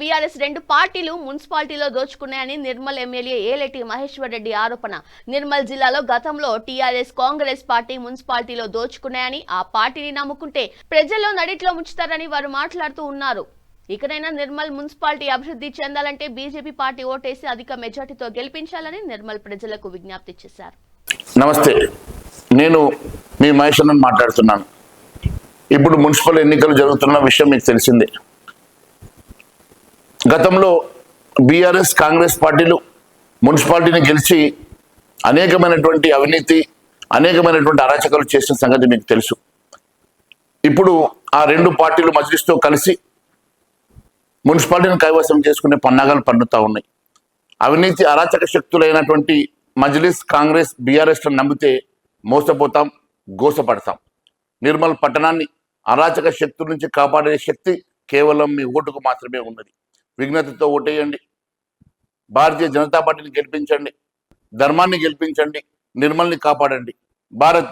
BRS రెండు పార్టీలు మున్సిపాలిటీలో దోచుకున్నాయని నిర్మల్ ఎమ్మెల్యే ఏలేటి మహేశ్వర్ రెడ్డి ఆరోపణ. నిర్మల్ జిల్లాలో గతంలో టీఆర్ఎస్ కాంగ్రెస్ పార్టీ మున్సిపాలిటీలో దోచుకున్నాయని, ఆ పార్టీని నమ్ముకుంటే ప్రజల్లో నడిట్లో ముంచుతారని వారు మాట్లాడుతూ ఉన్నారు. ఇకనైనా నిర్మల్ మున్సిపాలిటీ అభివృద్ధి చెందాలంటే బీజేపీ పార్టీ ఓటేసి అధిక మెజార్టీతో గెలిపించాలని నిర్మల్ ప్రజలకు విజ్ఞప్తి చేశారు. నమస్తే, నేను మీ మహేష్ అన్న మాట్లాడుతున్నాను. ఇప్పుడు మున్సిపల్ ఎన్నికలు జరుగుతున్న విషయం మీకు తెలిసిందే. గతంలో బీఆర్ఎస్ కాంగ్రెస్ పార్టీలు మున్సిపాలిటీని గెలిచి అనేకమైనటువంటి అవినీతి, అనేకమైనటువంటి అరాచకాలు చేసిన సంగతి మీకు తెలుసు. ఇప్పుడు ఆ రెండు పార్టీలు మజ్లిస్తో కలిసి మున్సిపాలిటీని కైవసం చేసుకునే పన్నాగాలు పన్నుతా ఉన్నాయి. అవినీతి అరాచక శక్తులైనటువంటి మజ్లిస్, కాంగ్రెస్, బీఆర్ఎస్లను నమ్మితే మోసపోతాం, గోసపడతాం. నిర్మల్ పట్టణాన్ని అరాచక శక్తుల నుంచి కాపాడే శక్తి కేవలం మీ ఓటుకు మాత్రమే ఉన్నది. విజ్ఞతతో ఓటేయండి, భారతీయ జనతా పార్టీని గెలిపించండి, ధర్మాన్ని గెలిపించండి, నిర్మల్ని కాపాడండి. భారత్